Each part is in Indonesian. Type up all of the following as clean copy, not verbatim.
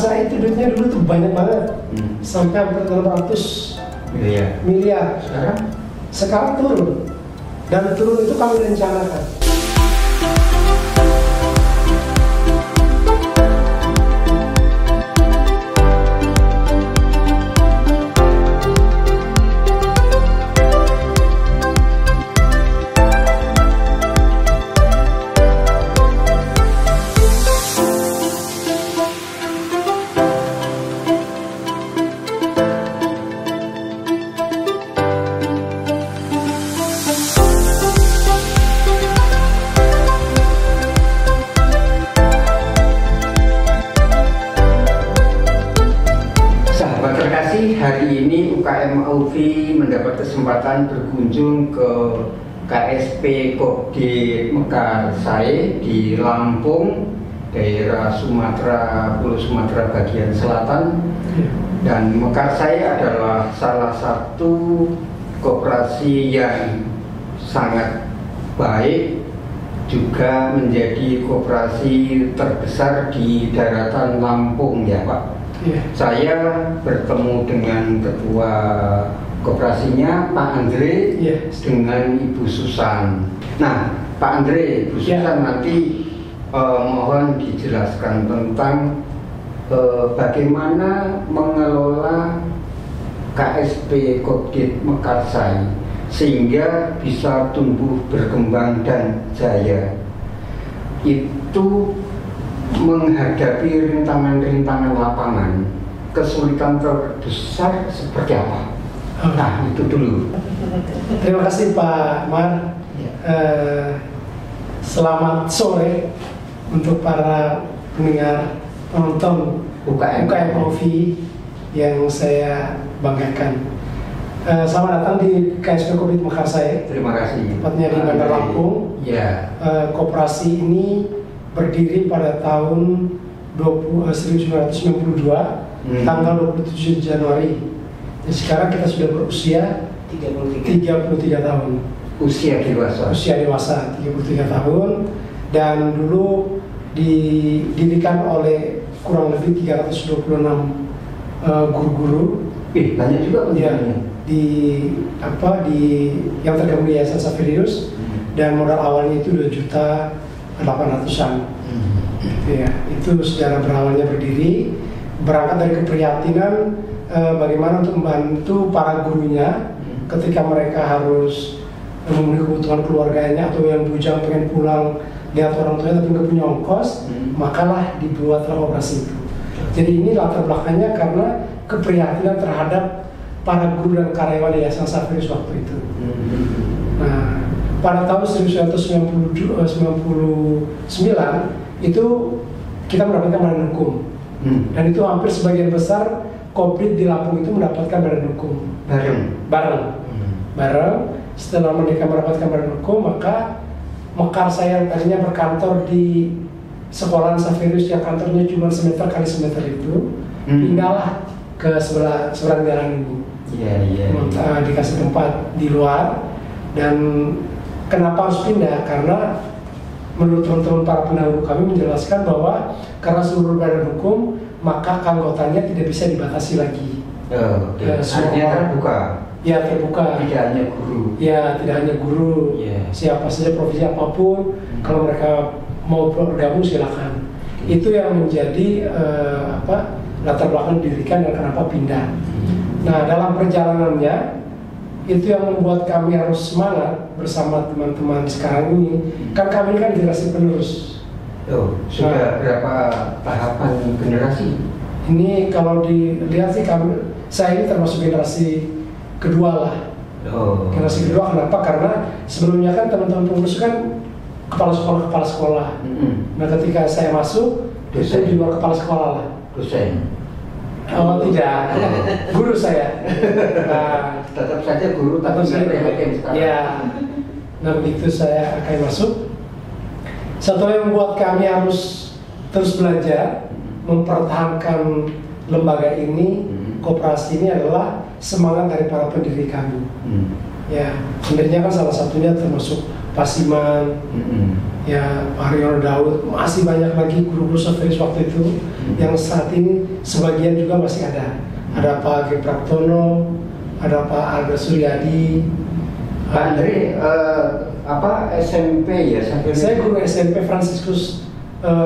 masa itu duitnya dulu tuh banyak banget, sampai hampir 600 miliar. Sekarang turun, dan turun itu kami rencanakan. Hari ini UKM Aufi mendapat kesempatan berkunjung ke KSP Kopdit Mekarsai di Lampung, daerah Sumatera, Pulau Sumatera bagian selatan. Dan Mekarsai adalah salah satu koperasi yang sangat baik, juga menjadi koperasi terbesar di daratan Lampung ya Pak. Saya bertemu dengan ketua koperasinya Pak Andre dengan Ibu Susan. Nah Pak Andre, Ibu Susan nanti mohon dijelaskan tentang bagaimana mengelola KSP Kopdit Mekarsai sehingga bisa tumbuh berkembang dan jaya. Itu menghadapi rintangan-rintangan lapangan, kesulitan terbesar seperti apa? Nah itu dulu. Terima kasih Pak Mar. Selamat sore untuk para pendengar, penonton UKM Aufi yang saya banggakan. Selamat datang di KSP Kopdit Mekarsai. Terima kasih. Tepatnya di Bandar Lampung. Koperasi ini berdiri pada tahun 1992, tanggal 27 Januari. Dan sekarang kita sudah berusia 33 tahun. Usia dewasa. Usia dewasa 33 tahun, dan dulu didirikan oleh kurang lebih 326 guru-guru. Banyak juga pendidikannya. Yang tergabung di Yayasan Saverius, dan modal awalnya itu 2.800.000-an. Itu sejarah berawalnya berdiri, berangkat dari keprihatinan bagaimana untuk membantu para gurunya ketika mereka harus memenuhi kebutuhan keluarganya, atau yang bujang pengen pulang lihat orang tuanya tapi nggak punya ongkos, makalah dibuatlah operasi itu. Jadi ini latar belakangnya karena keprihatinan terhadap para guru dan karyawan Yayasan Saverius waktu itu. Nah, pada tahun 1999 itu kita mendapatkan badan hukum, dan itu hampir sebagian besar Kopdit di Lampung itu mendapatkan badan hukum bareng. Setelah mereka mendapatkan badan hukum, maka Mekarsai yang tadinya berkantor di sekolahan Saverius yang kantornya cuma semeter kali semeter itu, pindahlah ke sebelah jalan ini. Dikasih tempat di luar. Dan kenapa harus pindah? Karena menurut teman-teman para pendahulu kami menjelaskan bahwa karena seluruh badan hukum, maka keanggotaannya tidak bisa dibatasi lagi. Semua terbuka. Terbuka. Tidak hanya guru. Tidak hanya guru. Siapa saja, profesi apapun, kalau mereka mau bergabung silakan. Itu yang menjadi latar belakang didirikan dan kenapa pindah. Nah, dalam perjalanannya itu yang membuat kami harus semangat bersama teman-teman sekarang ini. Kan kami kan generasi penerus. Sudah berapa tahapan generasi? Ini kalau dilihat sih saya ini termasuk generasi kedua lah. Generasi kedua, kenapa? Karena sebelumnya kan teman-teman pengurus kan kepala sekolah. Nah, ketika saya masuk, itu di luar kepala sekolah lah. Dosen? Oh tidak, guru saya. Tetap saja guru, tapi saya prihatin sekarang. Nah begitu saya akan masuk. Satu yang membuat kami harus terus belajar, mempertahankan lembaga ini, koperasi ini adalah semangat dari para pendiri kami. Pendirinya kan salah satunya termasuk Pak Siman, Pak Haryono Daud, masih banyak lagi guru-guru Saverius waktu itu. yang saat ini sebagian juga masih ada. Ada Pak G. Praptono, ada Pak Alda Suryadi. Pak Andre, SMP ya? Saya guru SMP Fransiskus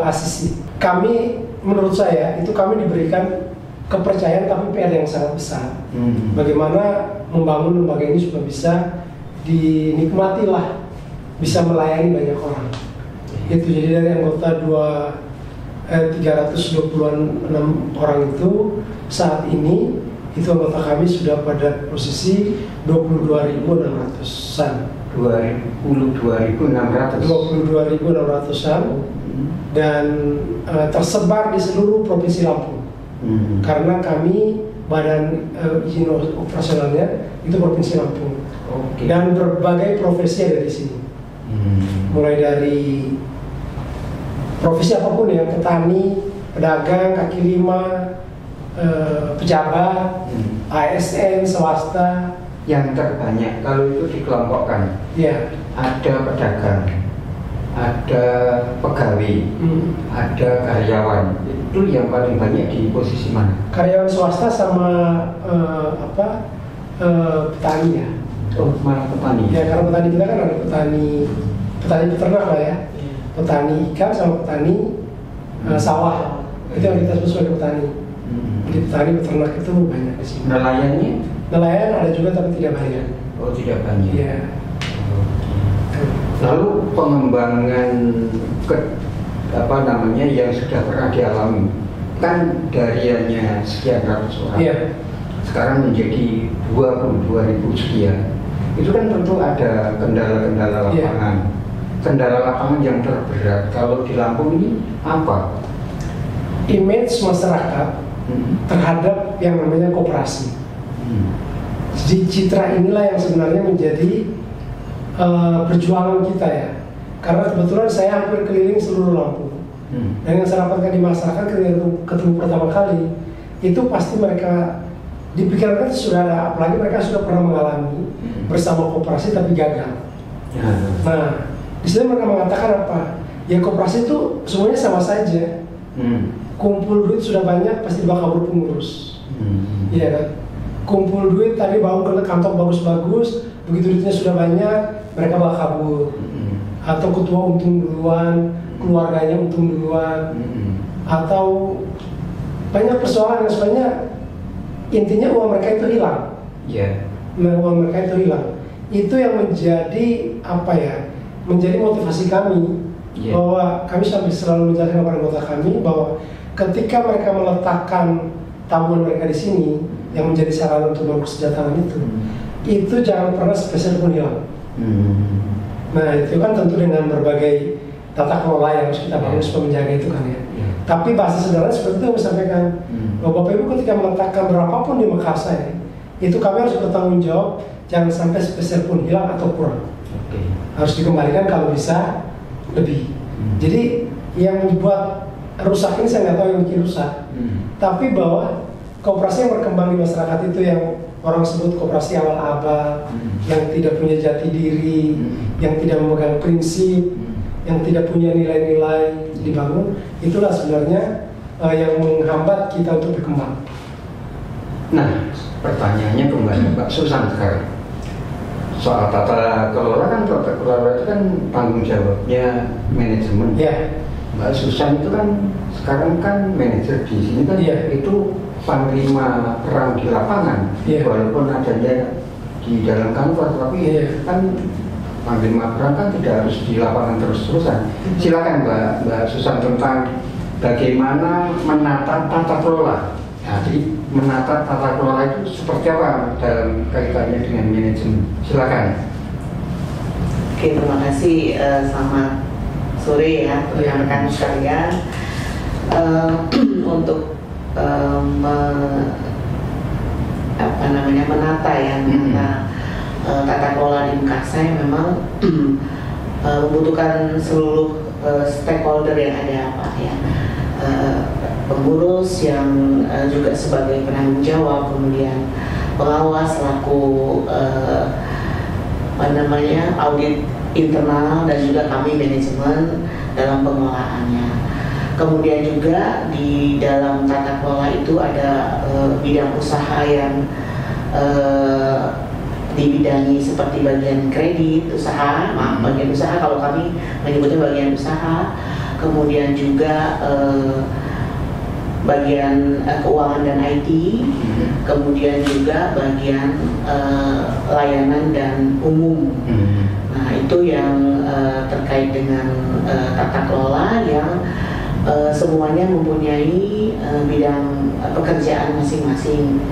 Asisi. Kami, menurut saya, itu kami diberikan kepercayaan tapi PR yang sangat besar. Bagaimana membangun lembaga ini supaya bisa dinikmati lah, bisa melayani banyak orang. Itu jadi dari anggota 326 orang itu saat ini itu anggota kami sudah pada posisi 22.600-an. 22.600-an dan tersebar di seluruh provinsi Lampung. Karena kami badan izin operasionalnya itu provinsi Lampung. Dan berbagai profesi ada di sini. Mulai dari profesi apapun ya, petani, pedagang, kaki lima, pejabat, ASN, swasta. Yang terbanyak kalau itu dikelompokkan, ya, ada pedagang, ada pegawai, ada karyawan. Itu yang paling banyak di posisi mana? Karyawan swasta sama petani ya. Oh, malah petani. Ya, karena petani kita kan ada petani peternak lah ya. Petani ikan sama petani sawah. Itu yang kita sebut sebagai petani. Jadi petani peternak itu banyak di sini. Nelayannya? Nelayan ada juga tapi tidak banyak. Oh, tidak banyak. Iya. Lalu pengembangan yang sudah pernah dialami kan dari hanya sekian ratus orang, sekarang menjadi 22.000 sekian. Itu kan tentu ada kendala-kendala lapangan. Kendala lapangan yang terberat kalau di Lampung ini apa? Image masyarakat terhadap yang namanya koperasi. Jadi citra inilah yang sebenarnya menjadi perjuangan kita ya. Karena kebetulan saya hampir keliling seluruh Lampung. Dan yang saya dapatkan di masyarakat ketemu pertama kali itu pasti mereka dipikirkan sudah ada, apalagi mereka sudah pernah mengalami bersama koperasi tapi gagal. Nah, di sini mereka mengatakan apa? Ya koperasi itu semuanya sama saja. Kumpul duit sudah banyak pasti bakal kabur pengurus. Iya kan? Kumpul duit tadi bangun ke kantong bagus-bagus, begitu duitnya sudah banyak mereka bakal kabur. Atau ketua untung duluan, keluarganya untung duluan, atau banyak persoalan yang sebenarnya intinya uang mereka itu hilang. Nah, uang mereka itu hilang. Itu yang menjadi menjadi motivasi kami bahwa kami sampai selalu menjelaskan kepada anggota kami bahwa ketika mereka meletakkan tabungan mereka di sini yang menjadi sarana untuk berkesejahteraan itu jangan pernah spesial pun hilang. Nah, itu kan tentu dengan berbagai tata kelola yang harus kita bangun supaya menjaga itu kan ya. Tapi bahasa sederhana seperti itu yang saya sampaikan bahwa Bapak Ibu ketika meletakkan berapapun di Makassar itu kami harus bertanggung jawab, jangan sampai spesial pun hilang atau kurang. Harus dikembalikan kalau bisa lebih. Jadi yang membuat rusak ini saya nggak tahu yang bikin rusak. Tapi bahwa koperasi yang berkembang di masyarakat itu yang orang sebut koperasi awal abad, yang tidak punya jati diri, yang tidak memegang prinsip, yang tidak punya nilai-nilai dibangun, itulah sebenarnya yang menghambat kita untuk berkembang. Nah, pertanyaannya kembali Pak Susan sekarang. Soal tata kelola kan, tata kelola itu kan tanggung jawabnya manajemen. Mbak Susan itu kan sekarang kan manajer di sini kan, itu panglima perang di lapangan. Walaupun adanya di dalam kantor, tapi kan panglima perang kan tidak harus di lapangan terus-terusan. Silakan Mbak Susan tentang bagaimana menata tata kelola. Jadi menata tata kelola itu seperti apa dalam kaitannya dengan manajemen? Silakan. Oke, terima kasih. Selamat sore ya rekan-rekan sekalian. Untuk menata ya, tata kelola di Makassar memang membutuhkan seluruh stakeholder yang ada pengurus yang juga sebagai penanggung jawab, kemudian pengawas selaku audit internal dan juga kami manajemen dalam pengelolaannya. Kemudian juga di dalam tata kelola itu ada bidang usaha yang dibidangi seperti bagian kredit usaha, bagian usaha kalau kami menyebutnya bagian usaha, kemudian juga bagian keuangan dan IT, kemudian juga bagian layanan dan umum. Nah itu yang terkait dengan tata kelola yang semuanya mempunyai bidang pekerjaan masing-masing.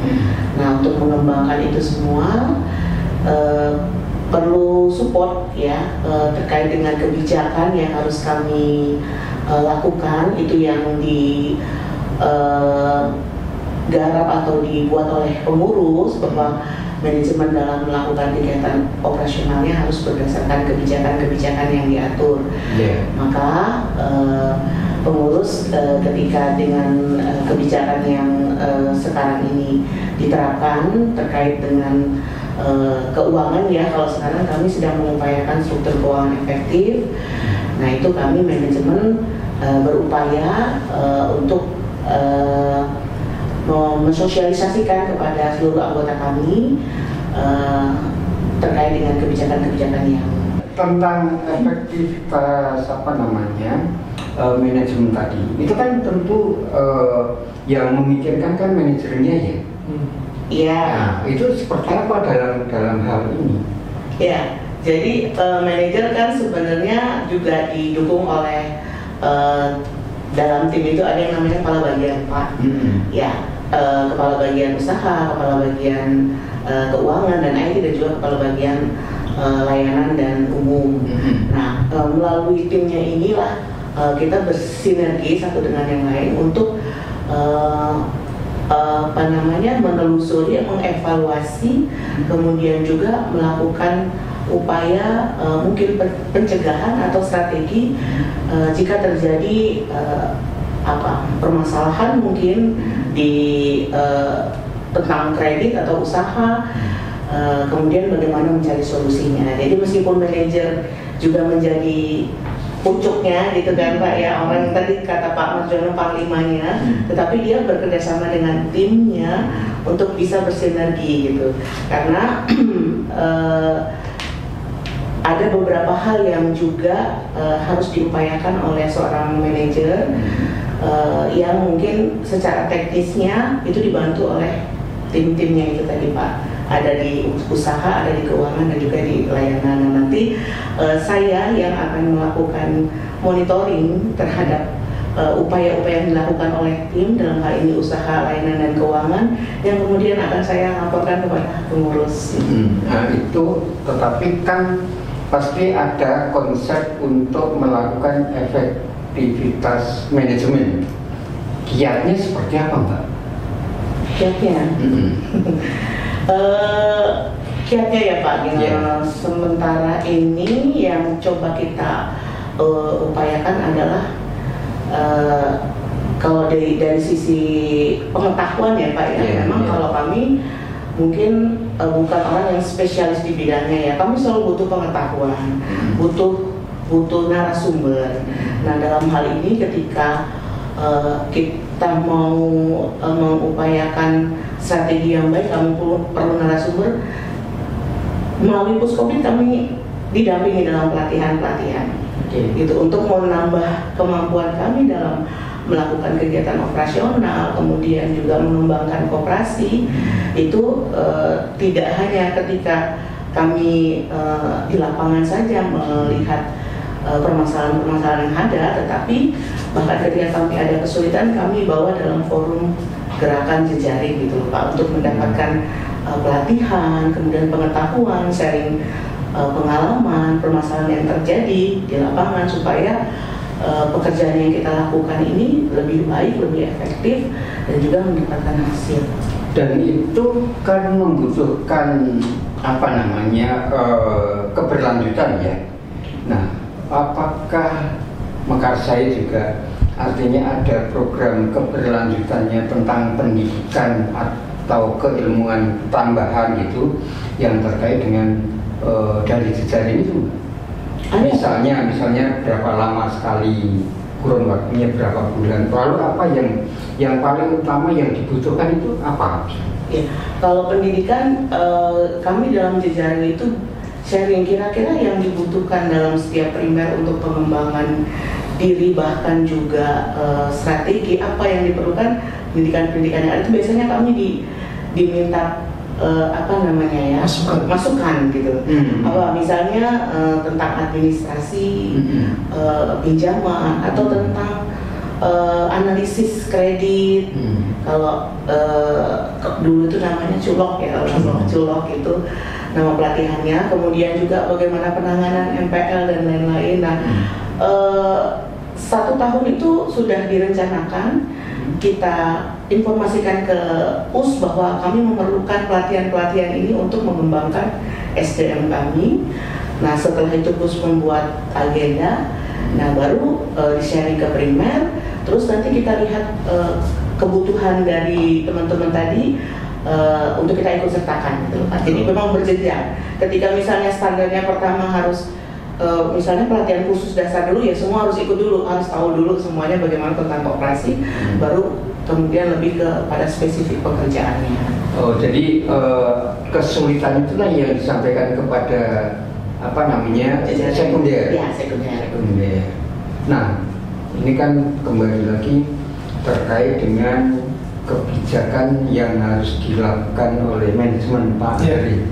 Nah untuk mengembangkan itu semua perlu support ya terkait dengan kebijakan yang harus kami lakukan, itu yang digarap atau dibuat oleh pengurus, bahwa manajemen dalam melakukan kegiatan operasionalnya harus berdasarkan kebijakan-kebijakan yang diatur. Maka pengurus ketika dengan kebijakan yang sekarang ini diterapkan terkait dengan keuangan ya, kalau sekarang kami sedang mengupayakan struktur keuangan efektif. Nah itu kami manajemen berupaya untuk mensosialisasikan kepada seluruh anggota kami terkait dengan kebijakan-kebijakan yang tentang efektivitas manajemen tadi. Itu kan tentu yang memikirkan kan manajernya ya. Iya. Nah, itu seperti apa dalam hal ini? Ya, jadi manajer kan sebenarnya juga didukung oleh dalam tim itu ada yang namanya kepala bagian Pak. Ya, kepala bagian usaha, kepala bagian keuangan dan IT, dan juga kepala bagian layanan dan umum. Nah, melalui timnya inilah kita bersinergi satu dengan yang lain untuk menelusuri, mengevaluasi, kemudian juga melakukan upaya mungkin pencegahan atau strategi jika terjadi permasalahan mungkin di tentang kredit atau usaha, kemudian bagaimana mencari solusinya. Jadi meskipun manajer juga menjadi pucuknya gitu kan Pak ya, orang yang tadi kata Pak Marjono panglimanya, tetapi dia bekerjasama dengan timnya untuk bisa bersinergi gitu, karena ada beberapa hal yang juga harus diupayakan oleh seorang manajer yang mungkin secara teknisnya itu dibantu oleh tim-timnya itu tadi Pak. Ada di usaha, ada di keuangan, dan juga di layanan. Nah, nanti saya yang akan melakukan monitoring terhadap upaya-upaya yang dilakukan oleh tim dalam hal ini usaha, layanan, dan keuangan, yang kemudian akan saya laporkan kepada pengurus. Nah itu, tetapi kan pasti ada konsep untuk melakukan efektivitas manajemen. Kiatnya seperti apa Mbak? Kiatnya? Kiatnya ya Pak, sementara ini yang coba kita upayakan adalah kalau dari sisi pengetahuan ya Pak ya, memang kalau kami mungkin bukan orang yang spesialis di bidangnya ya, kami selalu butuh pengetahuan, butuh narasumber. Nah dalam hal ini ketika kita mau mengupayakan strategi yang baik, kami perlu narasumber. Melalui Puskopin kami didampingi dalam pelatihan-pelatihan, gitu, untuk menambah kemampuan kami dalam melakukan kegiatan operasional, kemudian juga mengembangkan koperasi. Itu tidak hanya ketika kami di lapangan saja melihat permasalahan-permasalahan yang ada, tetapi bahkan ketika kami ada kesulitan, kami bawa dalam forum gerakan jejaring gitu Pak, untuk mendapatkan pelatihan, kemudian pengetahuan, sharing pengalaman, permasalahan yang terjadi di lapangan, supaya pekerjaan yang kita lakukan ini lebih baik, lebih efektif, dan juga mendapatkan hasil. Dan itu kan membutuhkan keberlanjutan ya. Nah, apakah Mekarsai juga artinya ada program keberlanjutannya tentang pendidikan atau keilmuan tambahan gitu yang terkait dengan dari jejaring itu? Misalnya berapa lama sekali kurun waktunya berapa bulan, lalu apa yang paling utama yang dibutuhkan itu apa? Ya, kalau pendidikan kami dalam jejaring itu sharing kira-kira yang dibutuhkan dalam setiap primer untuk pengembangan diri, bahkan juga strategi apa yang diperlukan pendidikan yang ada itu biasanya kami diminta masukan gitu. Apa misalnya tentang administrasi pinjaman atau tentang analisis kredit. Kalau dulu itu namanya culok ya, culok itu nama pelatihannya. Kemudian juga bagaimana penanganan MPL dan lain-lain. Nah, 1 tahun itu sudah direncanakan, kita informasikan ke US bahwa kami memerlukan pelatihan-pelatihan ini untuk mengembangkan SDM kami. Nah, setelah itu US membuat agenda, nah baru di-sharing ke primer, terus nanti kita lihat kebutuhan dari teman-teman tadi untuk kita ikut sertakan gitu Pak. Jadi memang berjenjang. Ketika misalnya standarnya pertama harus misalnya pelatihan khusus dasar dulu, ya semua harus ikut dulu, harus tahu dulu semuanya bagaimana tentang koperasi, baru kemudian lebih kepada spesifik pekerjaannya. Oh, jadi kesulitan itulah yang disampaikan kepada sekunder. Ya, sekunder. Nah, ini kan kembali lagi terkait dengan kebijakan yang harus dilakukan oleh manajemen Pak Heri.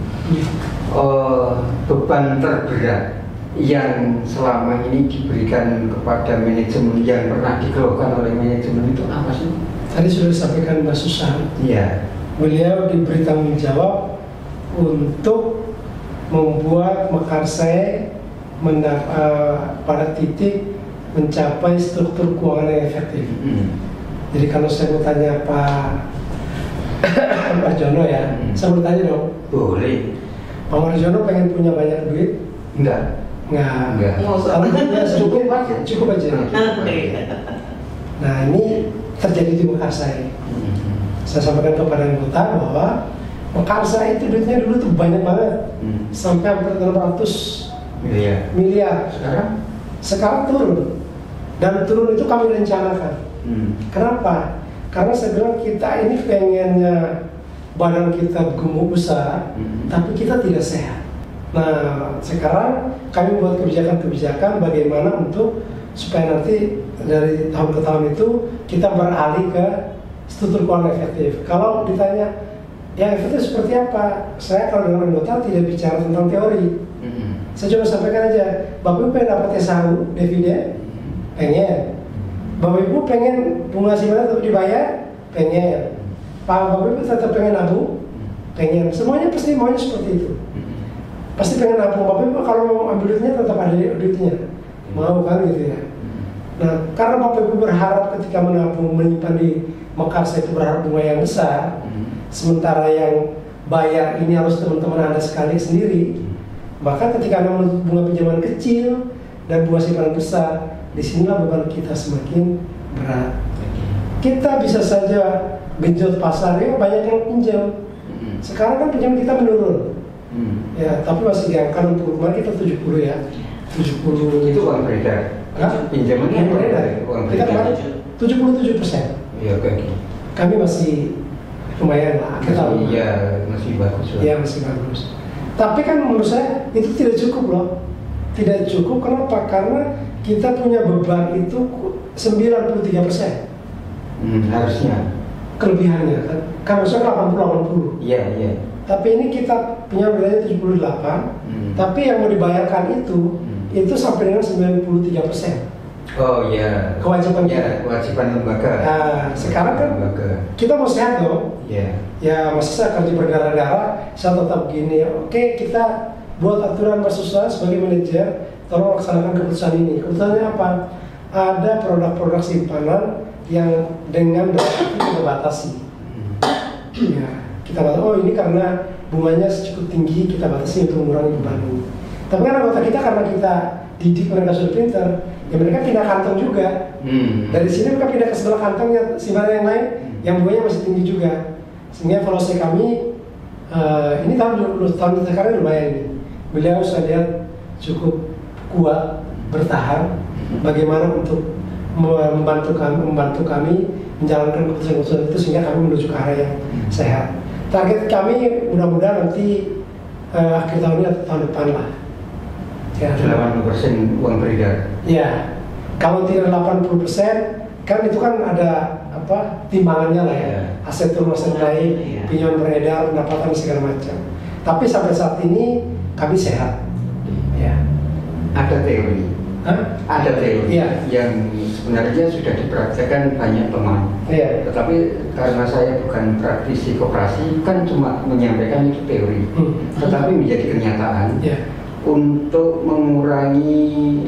Beban terberat yang selama ini diberikan kepada manajemen yang pernah dikeluhkan oleh manajemen itu apa sih? Tadi sudah disampaikan Mbak Susan. Iya. Beliau diberi tanggung jawab untuk membuat Mekarsai pada titik mencapai struktur keuangan yang efektif. Jadi kalau saya mau tanya Pak Jono ya, saya mau tanya dong. Boleh. Pak Marjono pengen punya banyak duit? Enggak. Kalau punya cukup aja. Nah, ini terjadi di Mekarsai. Saya sampaikan kepada anggota bahwa Mekarsai itu duitnya dulu tuh banyak banget, sampai hampir 600 miliar. Sekarang turun, dan turun itu kami rencanakan. Kenapa? Karena saya bilang kita ini pengennya badan kita gemuk besar, tapi kita tidak sehat. Nah, sekarang kami buat kebijakan-kebijakan bagaimana untuk supaya nanti dari tahun ke tahun itu kita beralih ke struktur keuangan efektif. Kalau ditanya yang efektif seperti apa, saya kalau dengan anggota tidak bicara tentang teori. Saya cuma sampaikan aja, Bapak Ibu pengen dapat SHU, dividen, pengen. Bapak Ibu pengen bunga simpanan tetap dibayar, pengen. Bapak Ibu tetap pengen nabung, pengen. Semuanya pasti maunya seperti itu. Pasti pengen nabung. Bapak Ibu kalau mau ambil duitnya tetap ada duitnya, mau kan gitu ya. Nah, karena Bapak Ibu berharap ketika menabung menyimpan di Mekarsai itu berharap bunga yang besar, sementara yang bayar ini harus teman-teman Anda sekali sendiri, maka ketika Anda menuntut bunga pinjaman kecil dan bunga simpanan besar, disinilah beban kita semakin berat. Kita bisa saja genjot pasar, ya banyak yang pinjam. Sekarang kan pinjam kita menurun. Ya, tapi masih di angka 60, kemarin kita 70 ya. 70 itu uang beredar. Pinjaman yang beredar. Kita kemarin 77%. Iya, oke. Kami masih lumayan lah. Iya, masih bagus. Iya, masih bagus. Tapi kan menurut saya itu tidak cukup loh. Tidak cukup, kenapa? Karena kita punya beban itu 93%. Harusnya. Kelebihannya kan harusnya 80-80. Iya. Tapi ini kita punya nilainya 78. Tapi yang mau dibayarkan itu sampai dengan 93%. Oh iya. Kewajiban kita. Ya, kewajiban lembaga. Nah, sekarang kan kita mau sehat dong. Iya. Ya, masa saya kerja berdarah-darah, saya tetap gini. Oke, kita buat aturan Mas sebagai manajer, tolong laksanakan keputusan ini. Keputusannya apa? Ada produk-produk simpanan yang dengan berarti kita batasi. Ya, kita batasi. Oh, ini karena bunganya cukup tinggi, kita batasi untuk mengurangi beban. Tapi kan anggota kita karena kita didik mereka sudah pintar, ya mereka pindah kantong juga. Dari sini mereka pindah ke sebelah kantongnya simpanan yang lain, yang bunganya masih tinggi juga. Sehingga evaluasi kami ini tahun sekarang lumayan ini. Beliau saya lihat cukup kuat bertahan. Bagaimana untuk membantu kami menjalankan keputusan-keputusan itu sehingga kami menuju ke arah yang sehat. Target kami mudah-mudahan nanti akhir tahun ini atau tahun depan lah. Ya, 80% uang beredar. Ya, kalau tidak 80%, kan itu kan ada timbangannya lah ya, aset turun aset naik, pinjaman beredar, pendapatan segala macam. Tapi sampai saat ini kami sehat. Ya. Ada teori. Ada teori yang sebenarnya sudah dipraktekkan banyak teman. Tetapi karena saya bukan praktisi koperasi, kan cuma menyampaikan itu teori. Tetapi menjadi kenyataan. Untuk mengurangi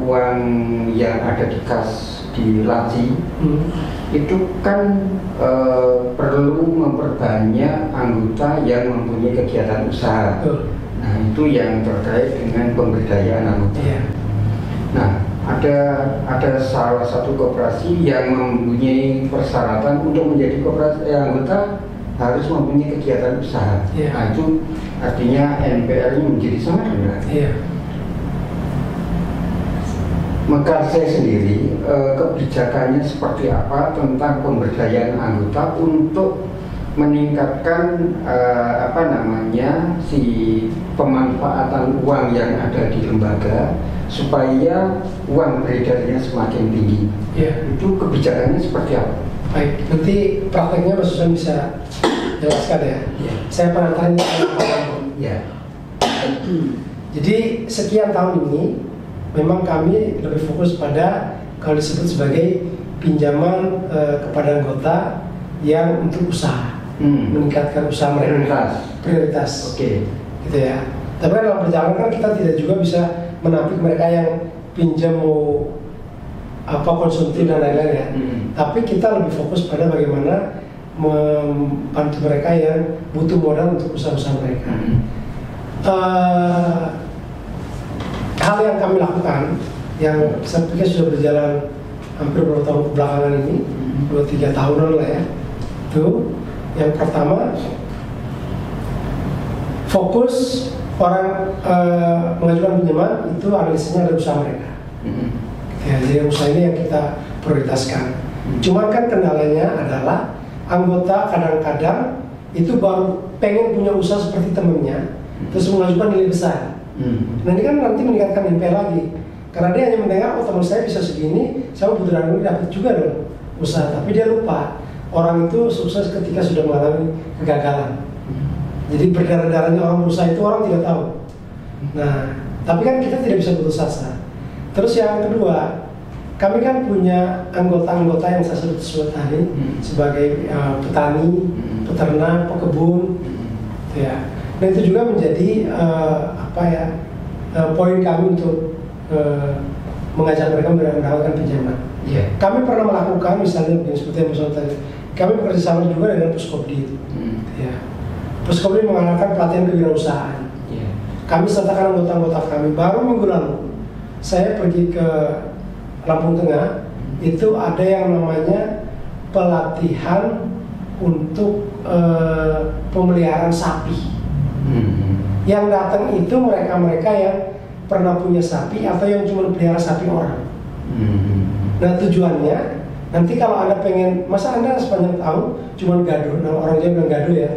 uang yang ada di kas di laci, itu kan perlu memperbanyak anggota yang mempunyai kegiatan usaha. Nah, itu yang terkait dengan pemberdayaan anggota. Nah, ada salah satu koperasi yang mempunyai persyaratan untuk menjadi koperasi anggota harus mempunyai kegiatan usaha. Nah, itu artinya NPR-nya menjadi sangat rendah. Maka saya sendiri kebijakannya seperti apa tentang pemberdayaan anggota untuk meningkatkan si pemanfaatan uang yang ada di lembaga supaya uang beredarnya semakin tinggi. Itu kebijakannya seperti apa? Baik, nanti prakteknya Mas Susan bisa jelaskan ya. Saya pernah tanya. Jadi sekian tahun ini memang kami lebih fokus pada kalau disebut sebagai pinjaman kepada anggota yang untuk usaha, meningkatkan usaha mereka. Prioritas. Gitu ya. Tapi dalam perjalanan kan kita tidak juga bisa menampik mereka yang pinjam mau konsumtif dan lain-lain ya. Tapi kita lebih fokus pada bagaimana membantu mereka yang butuh modal untuk usaha-usaha mereka. Hal yang kami lakukan, yang saya pikir sudah berjalan hampir beberapa tahun belakangan ini, 2-3 tahunan lah ya. Itu yang pertama, fokus orang mengajukan pinjaman itu analisanya ada usaha mereka. Jadi usaha ini yang kita prioritaskan. Cuman kan kendalanya adalah anggota kadang-kadang itu baru pengen punya usaha seperti temennya, terus mengajukan nilai besar. Nah ini kan nanti meningkatkan NPL lagi, karena dia hanya mendengar teman saya bisa segini, saya butuh dana ini dapat juga dong usaha, tapi dia lupa orang itu sukses ketika sudah mengalami kegagalan. Jadi berdarah-darahnya orang berusaha itu orang tidak tahu. Nah, tapi kan kita tidak bisa putus asa. Terus yang kedua, kami kan punya anggota-anggota yang saya sebut tadi sebagai petani, peternak, pekebun, ya. Nah itu juga menjadi poin kami untuk mengajak mereka mendapatkan pinjaman. Kami pernah melakukan misalnya seperti yang Mas tadi, kami bekerja sama juga dengan Puskopdi. Puskopdi mengadakan pelatihan kewirausahaan. Kami sertakan anggota-anggota kami. Baru minggu lalu saya pergi ke Lampung Tengah, itu ada yang namanya pelatihan untuk pemeliharaan sapi. Yang datang itu mereka-mereka yang pernah punya sapi atau yang cuma pelihara sapi orang. Nah tujuannya, nanti kalau Anda pengen, masa Anda sepanjang tahun cuma gaduh, nah orang Jawa bilang gaduh ya,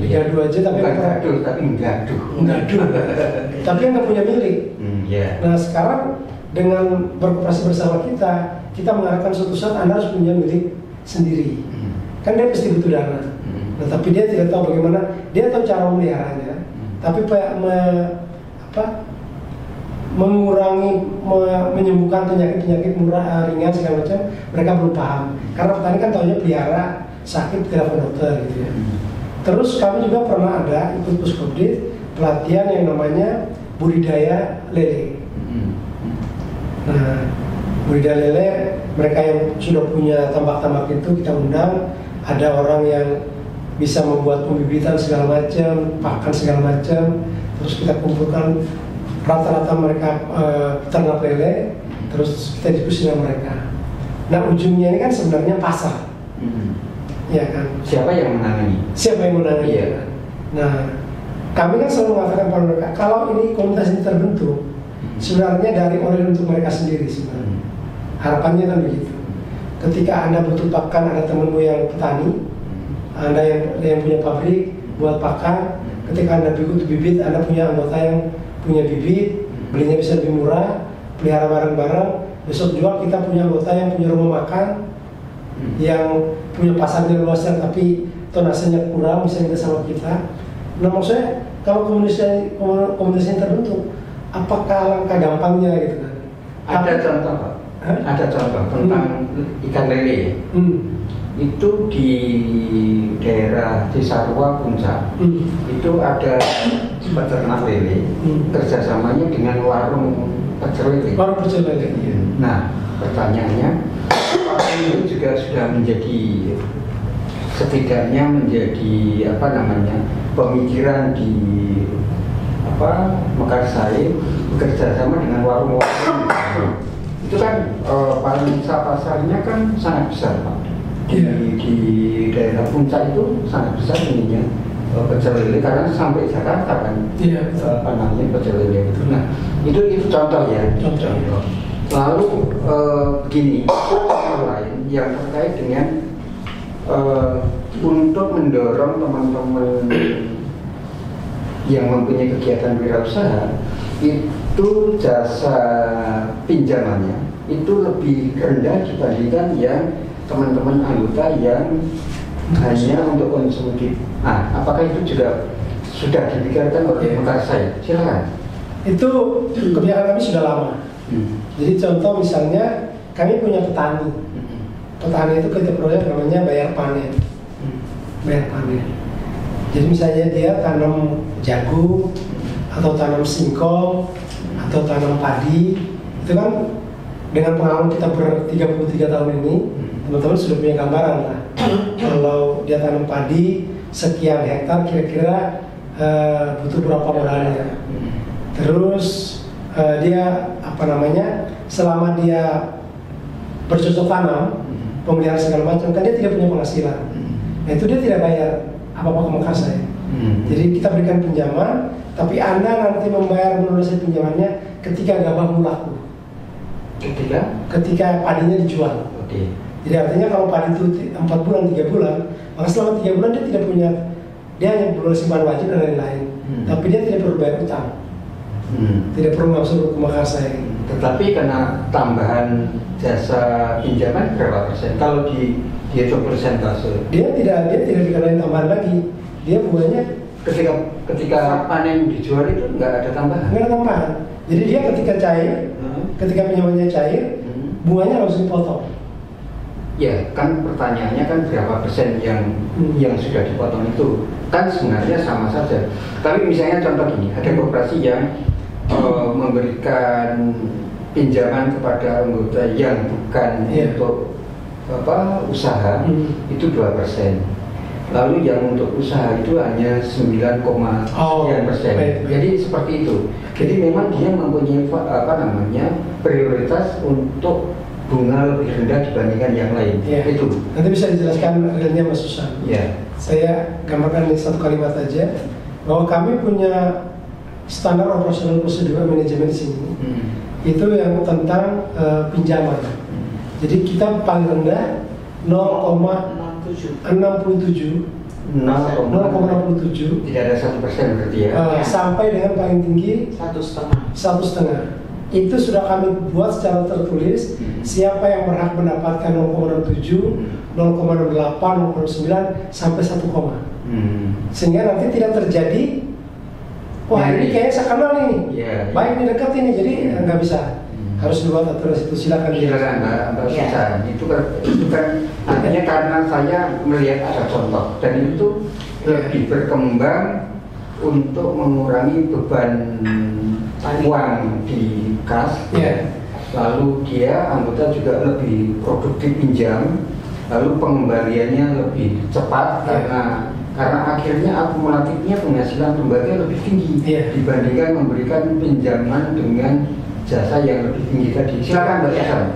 gaduh aja tapi gaduh, tapi yang nggak punya milik. Nah sekarang dengan berkooperasi bersama kita mengarahkan suatu saat Anda harus punya milik sendiri. Kan dia pasti butuh dana. Nah, tapi dia tidak tahu bagaimana, dia tahu cara memeliharanya, tapi mengurangi, menyembuhkan penyakit-penyakit murah, ringan segala macam, mereka belum paham. Karena petani kan tahunya pelihara, sakit telepon dokter gitu ya. Terus kami juga pernah ada ikut Puskopdi pelatihan yang namanya budidaya lele. Nah, budidaya lele, mereka yang sudah punya tambak-tambak itu kita undang, ada orang yang bisa membuat pembibitan segala macam, pakan segala macam, terus kita kumpulkan rata-rata mereka peternak lele, terus kita diskusi dengan mereka. Nah ujungnya ini kan sebenarnya pasar, ya kan? Siapa yang menangani? Siapa yang menangani? Iya. Nah kami kan selalu mengatakan pada mereka, kalau ini komunitas ini terbentuk, sebenarnya dari orang untuk mereka sendiri sebenarnya. Harapannya kan begitu. Ketika Anda butuh pakan, ada temanmu yang petani, Anda yang punya pabrik buat pakan. Ketika Anda butuh bibit, Anda punya anggota yang punya bibit, belinya bisa lebih murah, pelihara bareng-bareng. Besok jual, kita punya anggota yang punya rumah makan, yang punya pasarnya luasnya tapi tonasenya kurang, bisa minta sama kita. Nah maksudnya kalau komunitasnya terbentuk, apakah langkah gampangnya gitu kan? Ada contoh Pak? Ada contoh tentang ikan lele. Itu di daerah Cisarua Puncak, itu ada peternak lele, kerjasamanya dengan warung pecel lele. Warung pecel lele. Nah, pertanyaannya, apakah itu juga sudah menjadi setidaknya menjadi pemikiran di Mekarsari bekerja sama dengan warung-warung? Itu kan pariwisata pasarnya kan sangat besar Pak. Di daerah Puncak itu sangat besar ininya pecel lele karena sampai Jakarta kan pecel lele itu. Nah itu contoh ya. Contoh. Lalu begini, lain yang terkait dengan untuk mendorong teman-teman yang mempunyai kegiatan wirausaha itu jasa pinjamannya itu lebih rendah dibandingkan yang teman-teman anggota yang hanya untuk konsumtif. Nah, apakah itu juga sudah dipikirkan oleh Mekarsari? Silakan. Itu kebijakan kami sudah lama. Jadi contoh misalnya kami punya petani. Petani itu kita proyek namanya bayar panen. Bayar panen. Jadi misalnya dia tanam jagung atau tanam singkong atau tanam padi, itu kan dengan pengalaman kita ber-33 tahun ini, teman-teman sudah punya gambaran lah. Kalau dia tanam padi sekian hektar kira-kira butuh berapa modalnya. Terus dia selama dia bercocok tanam, pemelihara segala macam, kan dia tidak punya penghasilan. Nah itu dia tidak bayar apa-apa ke Mekarsari. Jadi kita berikan pinjaman, tapi Anda nanti membayar melunasi pinjamannya ketika gabahmu laku. Ketika padinya dijual. Jadi artinya kalau padi itu 4 bulan, 3 bulan, maka selama 3 bulan dia tidak punya, dia hanya perlu simpan wajib dan lain-lain. Tapi dia tidak perlu bayar utang. Tidak perlu masuk ke Mekarsari. Tetapi karena tambahan jasa pinjaman berapa persen? Kalau dihitung persentase, dia tidak dikenain tambahan lagi. Dia bunganya ketika panen dijual itu nggak ada tambahan. Nggak ada tambahan. Jadi dia ketika cair, ketika pinjamannya cair, bunganya langsung dipotong. Ya, kan pertanyaannya kan berapa persen yang sudah dipotong itu kan sebenarnya sama saja. Tapi misalnya contoh gini, ada koperasi yang memberikan pinjaman kepada anggota yang bukan untuk usaha itu 2%. Lalu yang untuk usaha itu hanya 9,9%. Jadi seperti itu. Jadi memang dia mempunyai prioritas untuk bunga lebih rendah dibandingkan yang lain. Itu. Nanti bisa dijelaskan realnya Mas Susan. Saya gambarkan ini satu kalimat aja, bahwa kami punya standar operasional prosedur manajemen di sini. Itu yang tentang pinjaman. Jadi kita paling rendah 0,67. Tidak ada 1% berarti ya. Sampai dengan paling tinggi 1,5. Itu sudah kami buat secara tertulis. Siapa yang berhak mendapatkan 0,67, 0,08, 0,9 sampai 1, sehingga nanti tidak terjadi ini kayaknya saya kenal nih, baik ini dekat ini, jadi nggak bisa. Harus dibuat aturan itu. Silakan Mbak Susan. Itu kan artinya karena saya melihat ada contoh dan itu lebih berkembang untuk mengurangi beban uang di kas. Lalu dia anggota juga lebih produktif pinjam, lalu pengembaliannya lebih cepat karena akhirnya akumulatifnya penghasilan lembaga lebih tinggi dibandingkan memberikan pinjaman dengan jasa yang lebih tinggi tadi. Silakan Mbak Susan.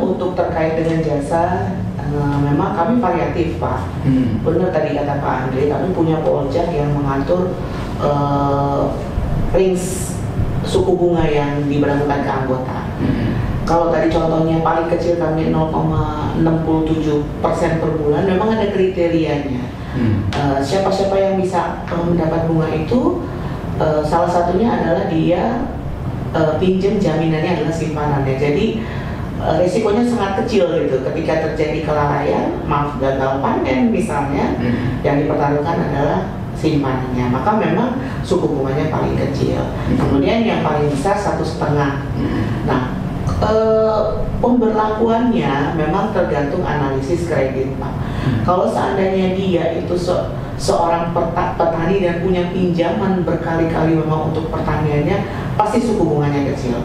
Untuk terkait dengan jasa, memang kami variatif Pak. Benar tadi kata Pak Andre, kami punya pojak yang mengatur range suku bunga yang diberlakukan ke anggota. Kalau tadi contohnya paling kecil kami 0,67% per bulan, memang ada kriterianya. Siapa-siapa yang bisa mendapat bunga itu, salah satunya adalah dia pinjam jaminannya adalah simpanannya. Jadi resikonya sangat kecil gitu. Ketika terjadi kelalaian, maaf gagal panen misalnya, yang dipertaruhkan adalah simpanannya, maka memang suku bunganya paling kecil. Kemudian yang paling besar 1,5. Nah, pemberlakuannya memang tergantung analisis kredit, Pak. Kalau seandainya dia itu seorang petani dan punya pinjaman berkali-kali memang untuk pertaniannya, pasti suku bunganya kecil.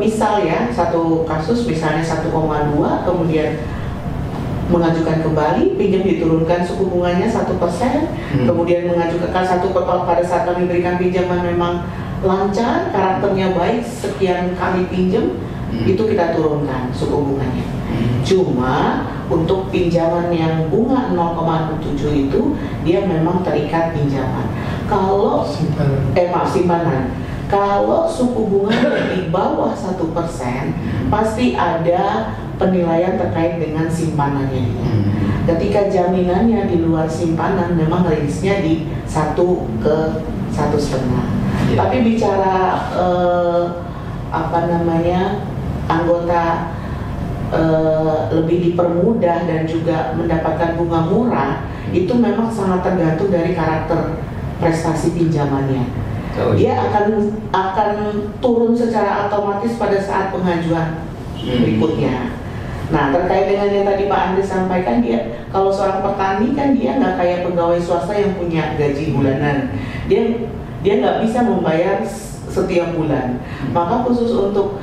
Misal ya, satu kasus misalnya 1,2, kemudian mengajukan kembali, pinjam diturunkan suku bunganya 1%, kemudian mengajukan pada saat kami berikan pinjaman memang lancar, karakternya baik, sekian kali pinjam, itu kita turunkan suku bunganya. Cuma untuk pinjaman yang bunga 0,7 itu dia memang terikat pinjaman. Kalau simpanan. Kalau suku bunga di bawah 1%, pasti ada penilaian terkait dengan simpanannya. Ketika jaminannya di luar simpanan, memang rilisnya di 1 ke 1,5. Tapi bicara anggota lebih dipermudah dan juga mendapatkan bunga murah, itu memang sangat tergantung dari karakter prestasi pinjamannya. Dia akan turun secara otomatis pada saat pengajuan berikutnya. Nah, terkait dengan yang tadi Pak Andri sampaikan, dia kalau seorang petani kan dia nggak kayak pegawai swasta yang punya gaji bulanan. Dia nggak bisa membayar setiap bulan. Maka khusus untuk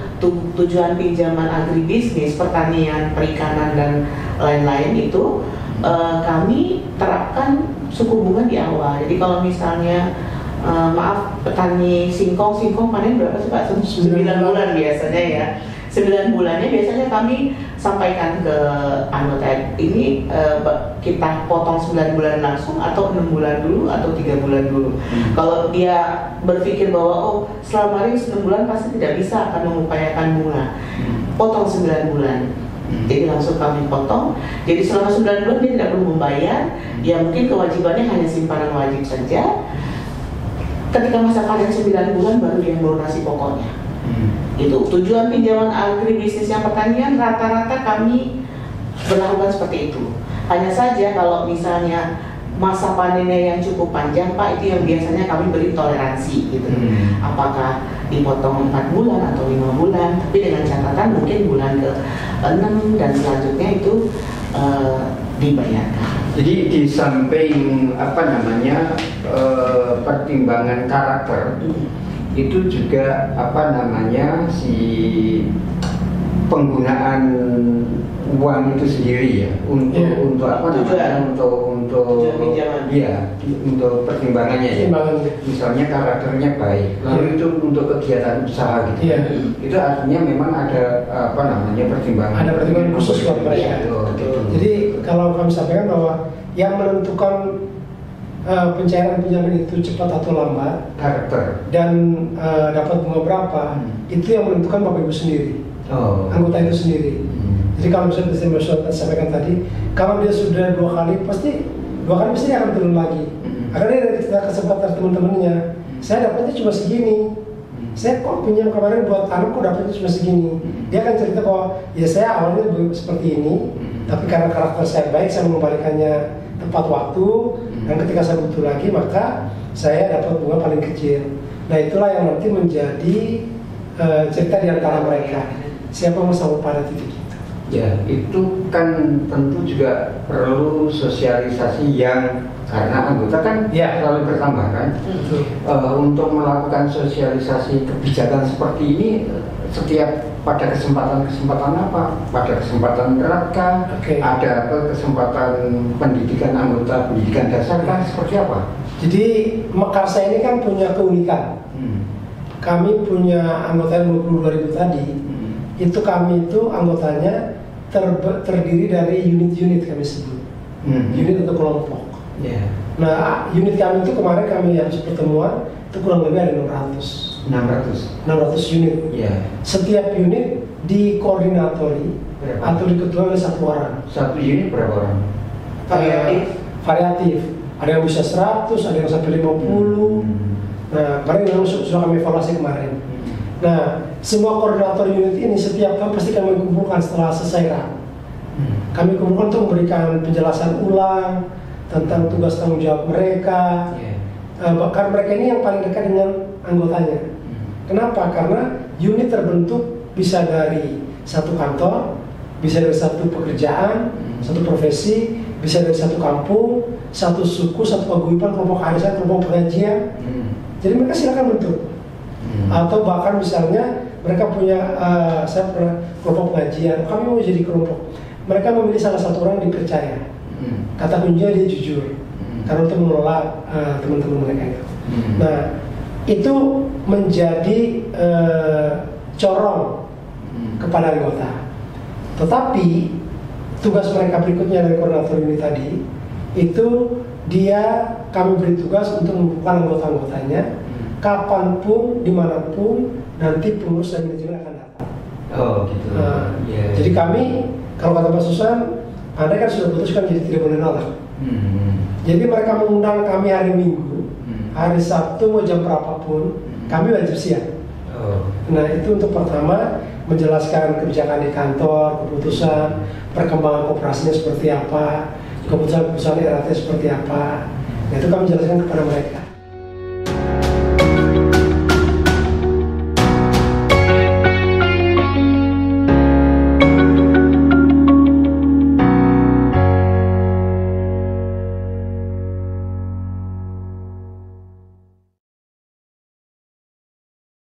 tujuan pinjaman agribisnis, pertanian, perikanan dan lain-lain itu kami terapkan suku bunga di awal. Jadi kalau misalnya petani singkong panen berapa sih Pak? 9 bulan biasanya ya. 9 bulannya biasanya kami sampaikan ke anggota ini, kita potong 9 bulan langsung atau 6 bulan dulu atau 3 bulan dulu. Kalau dia berpikir bahwa selama ini 9 bulan pasti tidak bisa akan mengupayakan bunga, potong 9 bulan. Jadi langsung kami potong. Jadi selama 9 bulan dia tidak perlu membayar. Ya mungkin kewajibannya hanya simpanan wajib saja. Ketika masa panen 9 bulan baru dia melunasi pokoknya. Itu tujuan pinjaman agribisnis yang pertanian rata-rata kami berlakukan seperti itu. Hanya saja kalau misalnya masa panennya yang cukup panjang, Pak, itu yang biasanya kami beri toleransi gitu. Apakah dipotong 4 bulan atau 5 bulan, tapi dengan catatan mungkin bulan ke-6 dan selanjutnya itu dibayarkan. Jadi di samping pertimbangan karakter, itu juga si penggunaan uang itu sendiri ya untuk pertimbangannya ya. Misalnya karakternya baik, lalu itu untuk kegiatan usaha gitu. Itu artinya memang ada pertimbangan. Ada pertimbangan khusus buat mereka. Jadi kalau kami sampaikan bahwa yang menentukan pencairan pinjaman itu cepat atau lambat, karakter dan dapat bunga berapa, itu yang menentukan Bapak Ibu sendiri, anggota itu sendiri. Jadi kalau misalnya saya sampaikan tadi, kalau dia sudah 2 kali pasti dia akan turun lagi. Karena dia dari kesempatan teman-temannya, saya dapatnya cuma segini. Saya kok pinjam kemarin buat anakku dapatnya cuma segini. Dia akan cerita bahwa ya saya awalnya seperti ini, tapi karena karakter saya baik, saya mengembalikannya tepat waktu, dan ketika saya butuh lagi maka saya dapat bunga paling kecil. Nah itulah yang nanti menjadi cerita di antara mereka, siapa yang sampai pada titik itu. Ya itu kan tentu juga perlu sosialisasi yang, karena anggota kan selalu bertambah kan. Untuk melakukan sosialisasi kebijakan seperti ini setiap pada kesempatan apa? Pada kesempatan keraka, ada kesempatan pendidikan anggota pendidikan dasar kan seperti apa? Jadi Mekarsa ini kan punya keunikan. Kami punya anggota 22.000 tadi. Itu kami itu anggotanya terdiri dari unit-unit kami sebut. Unit atau kelompok. Nah unit kami itu kemarin kami habis pertemuan itu itu kurang lebih ada 600 unit. Setiap unit dikoordinatori atau diketuai oleh satu orang. Satu unit berapa orang? Variatif. Ada yang bisa 100, ada yang sampai 50. Nah, kemarin memang sudah kami evaluasi kemarin. Nah, semua koordinator unit ini setiap tahun pasti kami kumpulkan setelah selesai RAP. Kami kumpulkan untuk memberikan penjelasan ulang tentang tugas tanggung jawab mereka. Bahkan mereka ini yang paling dekat dengan anggotanya. Kenapa? Karena unit terbentuk bisa dari satu kantor, bisa dari satu pekerjaan, satu profesi, bisa dari satu kampung, satu suku, satu paguyuban, kelompok arisan, kelompok pengajian. Jadi mereka silakan bentuk. Atau bahkan misalnya mereka punya, saya pernah kelompok pengajian, kami mau jadi kelompok. Mereka memilih salah satu orang yang dipercaya. Kata kuncinya dia jujur, karena untuk mengelola teman-teman mereka itu. Nah, itu menjadi corong kepada anggota. Tetapi tugas mereka berikutnya dari koordinator ini tadi itu kami beri tugas untuk mengumpulkan anggota-anggotanya kapanpun, dimanapun nanti pengurus dan manajemen akan datang. Gitu. Jadi kami, kalau kata Pak Susan, Anda kan sudah putuskan jadi tidak boleh nolak. Jadi mereka mengundang kami hari Minggu, hari Sabtu mau jam berapapun, kami wajib siap. Nah, itu untuk pertama menjelaskan kebijakan di kantor, keputusan, perkembangan operasinya seperti apa, keputusan-keputusan RAT seperti apa. Nah, itu kami jelaskan kepada mereka.